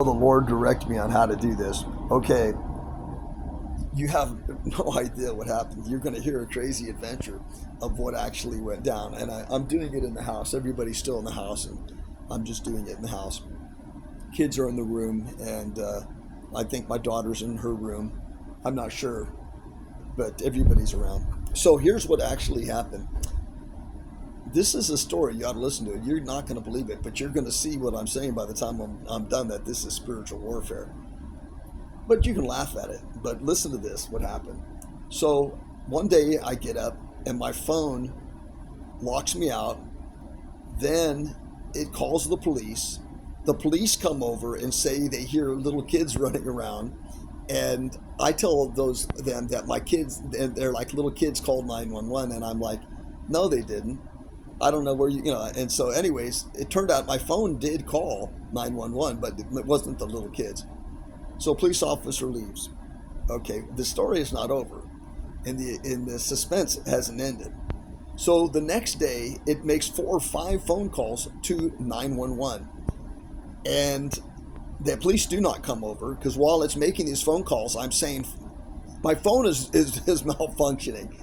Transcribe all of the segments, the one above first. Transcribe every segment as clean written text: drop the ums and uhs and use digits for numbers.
The Lord direct me on how to do this. Okay, you have no idea what happened. You're going to hear a crazy adventure of what actually went down. And I'm doing it in the house. Everybody's still in the house, and I'm just doing it in the house. Kids are in the room, and I think my daughter's in her room. I'm not sure, but everybody's around. So here's what actually happened. This is a story. You ought to listen to it. You're not going to believe it, but you're going to see what I'm saying by the time I'm done, that this is spiritual warfare. But you can laugh at it. But listen to this, what happened. So one day I get up and my phone locks me out. Then it calls the police. The police come over and say they hear little kids running around. And I tell them that my kids, and they're like, little kids called 911. And I'm like, no, they didn't. I don't know where and so anyways, it turned out my phone did call 911, but it wasn't the little kids. So police officer leaves. Okay, the story is not over, and the suspense hasn't ended. So the next day, it makes 4 or 5 phone calls to 911, and the police do not come over because while it's making these phone calls, I'm saying my phone is malfunctioning,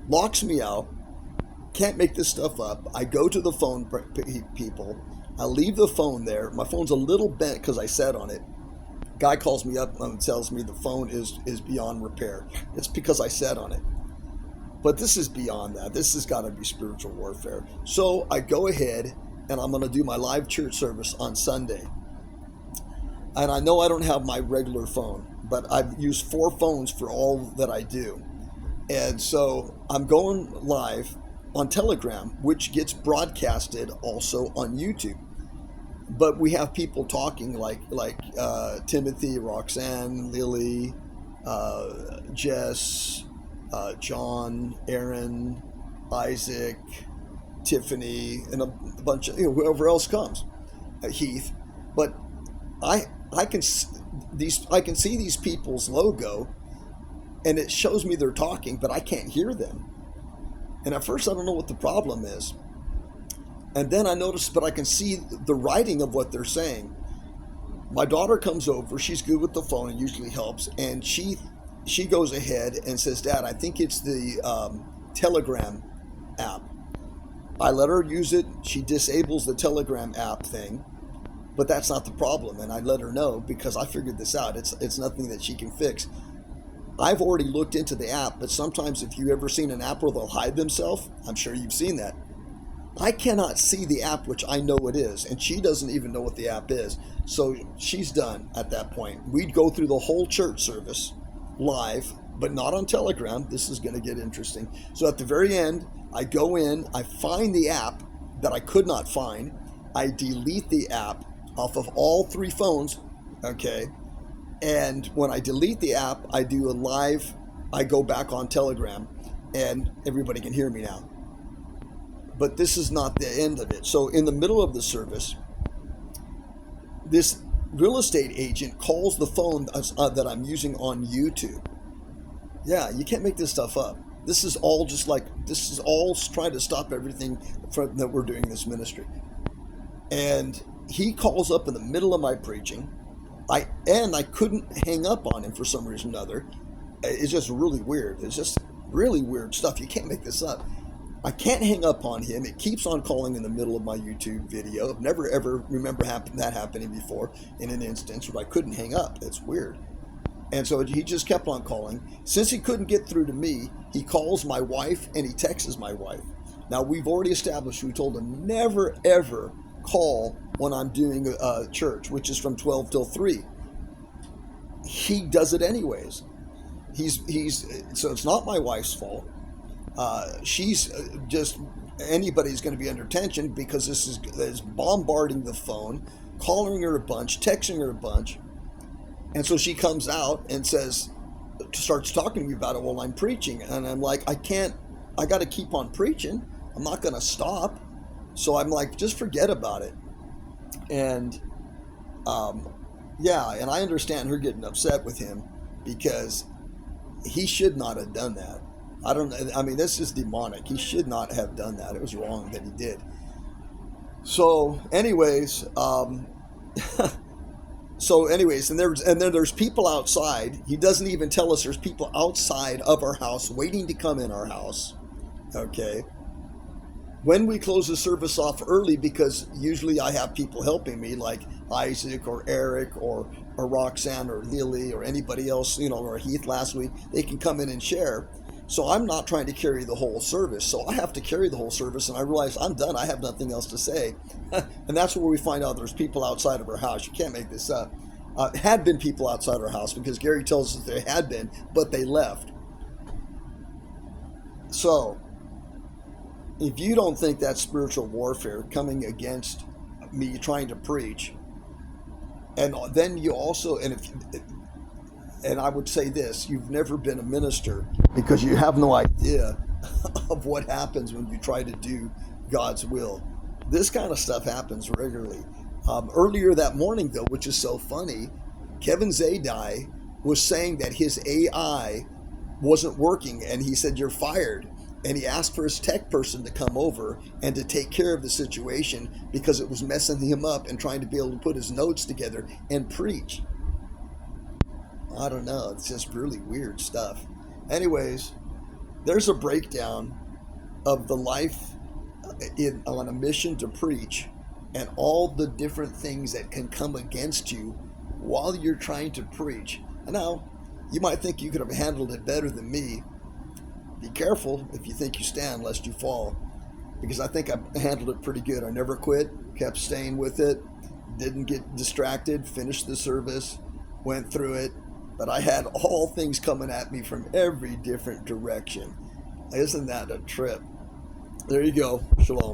locks me out. Can't make this stuff up. I go to the phone people. I leave the phone there. My phone's a little bent because I sat on it. Guy calls me up and tells me the phone is beyond repair. It's because I sat on it. But this is beyond that. This has got to be spiritual warfare. So I go ahead and I'm going to do my live church service on Sunday. And I know I don't have my regular phone, but I've used 4 phones for all that I do. And so I'm going live on Telegram, which gets broadcasted also on YouTube. But we have people talking like Timothy, Roxanne, Lily, Jess, John, Aaron, Isaac, Tiffany, and a bunch of whoever else comes, Heath. But I can see these people's logo, and it shows me they're talking, but I can't hear them. And at first I don't know what the problem is. And then I notice, but I can see the writing of what they're saying. My daughter comes over, she's good with the phone and usually helps, and she goes ahead and says, Dad, I think it's the Telegram app. I let her use it, she disables the Telegram app thing, but that's not the problem, and I let her know because I figured this out. It's nothing that she can fix. I've already looked into the app, but sometimes if you've ever seen an app where they'll hide themselves, I'm sure you've seen that. I cannot see the app, which I know it is, and she doesn't even know what the app is. So she's done at that point. We'd go through the whole church service live, but not on Telegram. This is going to get interesting. So at the very end, I go in, I find the app that I could not find. I delete the app off of all 3 phones, okay? And when I delete the app, I do a live, I go back on Telegram, and everybody can hear me now. But this is not the end of it. So in the middle of the service, this real estate agent calls the phone that I'm using on YouTube. Yeah, you can't make this stuff up. This is all trying to stop everything that we're doing in this ministry. And he calls up in the middle of my preaching. I couldn't hang up on him for some reason or another. It's just really weird. It's just really weird stuff. You can't make this up. I can't hang up on him. It keeps on calling in the middle of my YouTube video. I've never ever remember that happening before in an instance where I couldn't hang up. It's weird. And so he just kept on calling. Since he couldn't get through to me, he calls my wife and he texts my wife. Now we've already established, we told him never ever call when I'm doing church, which is from 12 till 3. He does it anyways. So it's not my wife's fault. She's just, anybody's going to be under tension because this is bombarding the phone, calling her a bunch, texting her a bunch. And so she comes out and starts talking to me about it while I'm preaching. And I'm like, I got to keep on preaching. I'm not going to stop. So I'm like, just forget about it. And and I understand her getting upset with him because he should not have done that. This is demonic. He should not have done that. It was wrong that he did. So anyways, So anyways, and then there's people outside. He doesn't even tell us there's people outside of our house waiting to come in our house. Okay. When we close the service off early, because usually I have people helping me, like Isaac or Eric or Roxanne or Lily or anybody else, or Heath last week, they can come in and share. So I'm not trying to carry the whole service. So I have to carry the whole service, and I realize I'm done. I have nothing else to say. And that's where we find out there's people outside of our house. You can't make this up. Had been people outside our house, because Gary tells us there had been, but they left. So if you don't think that's spiritual warfare coming against me trying to preach, and then you also, and I would say this, you've never been a minister, because you have no idea of what happens when you try to do God's will. This kind of stuff happens regularly. Earlier that morning, though, which is so funny, Kevin Zadai was saying that his AI wasn't working, and he said, "You're fired." And he asked for his tech person to come over and to take care of the situation, because it was messing him up and trying to be able to put his notes together and preach. I don't know. It's just really weird stuff. Anyways, there's a breakdown of the life on a mission to preach, and all the different things that can come against you while you're trying to preach. Now, you might think you could have handled it better than me. Be careful if you think you stand, lest you fall, because I think I handled it pretty good. I never quit, kept staying with it, didn't get distracted, finished the service, went through it, but I had all things coming at me from every different direction. Isn't that a trip? There you go. Shalom.